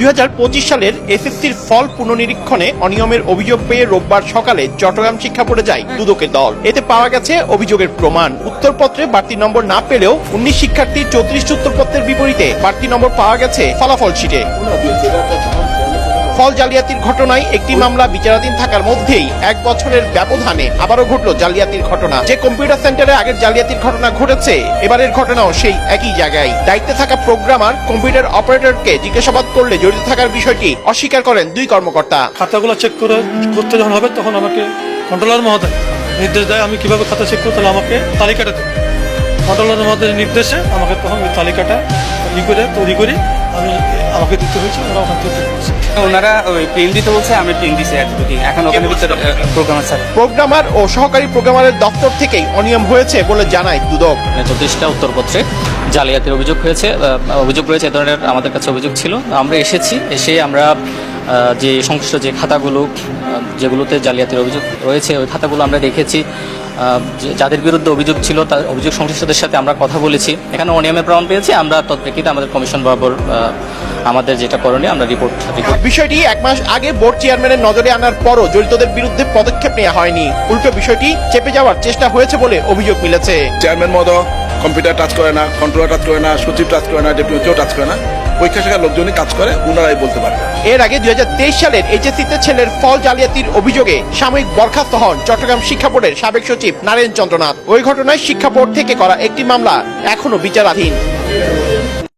2025 সালের এসএসসির ফল পুনর্নিরীক্ষণে অনিয়মের অভিযোগ পেয়ে রোববার সকালে চট্টগ্রাম শিক্ষা বোর্ডে যায় দুদকের দল। এতে পাওয়া গেছে অভিযোগের প্রমাণ। উত্তরপত্রে বাড়তি নম্বর না পেলেও 19 শিক্ষার্থীর 34টি উত্তরপত্রের বিপরীতে বাড়তি নম্বর পাওয়া গেছে ফলাফল শিটে। ফল জালিয়াতির ঘটনায় একটি মামলা বিচারাধীন থাকার মধ্যেই 1 বছরের ব্যবধানে আবারও ঘটল জালিয়াতির ঘটনা। যে কম্পিউটার সেন্টারে আগের জালিয়াতির ঘটনা ঘটেছে, এবারের ঘটনাও সেই একই জায়গায়। দায়িত্বে থাকা প্রোগ্রামার কম্পিউটার অপারেটরকে জিজ্ঞাসাবাদ করলে জড়িত থাকার বিষয়টি অস্বীকার করেন দুই কর্মকর্তা। খাতাগুলো চেক করতে যখন হবে তখন আমাকে কন্ট্রোলার মহোদয় নির্দেশ দেয় আমি কিভাবে খাতা চেক করতে হলে আমাকে তালিকাটা দেব। কন্ট্রোলার মহোদয়ের নির্দেশে আমাকে তখন ওই তালিকাটা তৈরি করে আমাকে দিতে হয়েছে। ওরা ওখান থেকে ওনারা ওই প্রিন্ট দিতে বলছে, আমি প্রিন্ট দিছি এতটুকু। এখন ওখানে ভিতরে প্রোগ্রামার ও সহকারী প্রোগ্রামারের দপ্তর থেকেই অনিয়ম হয়েছে বলে জানায় দুদক। 34টা উত্তরপত্রে জালিয়াতির অভিযোগ রয়েছে। এ ধরনের আমাদের কাছে অভিযোগ ছিল। আমরা এসে আমরা যে সংশ্লিষ্ট যে খাতাগুলো যেগুলোতে জালিয়াতির অভিযোগ রয়েছে ওই খাতাগুলো আমরা দেখেছি। যাদের বিরুদ্ধে অভিযোগ ছিল তার অভিযোগ সংশ্লিষ্টদের সাথে আমরা কথা বলেছি। এখানে অনিয়মের প্রমাণ পেয়েছি। আমরা তৎপ্রেক্ষিতে আমাদের কমিশন বরাবর আমাদের যেটা করণীয় আমরা রিপোর্ট। বিষয়টি 1 মাস আগে বোর্ড চেয়ারম্যানের নজরে আনার পরও জড়িতদের বিরুদ্ধে পদক্ষেপ নেওয়া হয়নি। উল্টো বিষয়টি চেপে যাওয়ার চেষ্টা হয়েছে বলে অভিযোগ মিলেছে। চেয়ারম্যান মহোদয় কম্পিউটার টাচ করে না, কন্ট্রোলার টাচ করে না, সচিব টাচ করে না, ডেপুটি কেউ টাচ করে না। পরীক্ষা শাখার লোকজনই কাজ করে, ওনারাই বলতে পারবে। এর আগে 2023 সালের এইচএসসিতে ছেলের ফল জালিয়াতির অভিযোগে সাময়িক বরখাস্ত হন চট্টগ্রাম শিক্ষা বোর্ডের সাবেক সচিব নারায়ণ চন্দ্রনাথ। ওই ঘটনায় শিক্ষা বোর্ড থেকে করা একটি মামলা এখনো বিচারাধীন।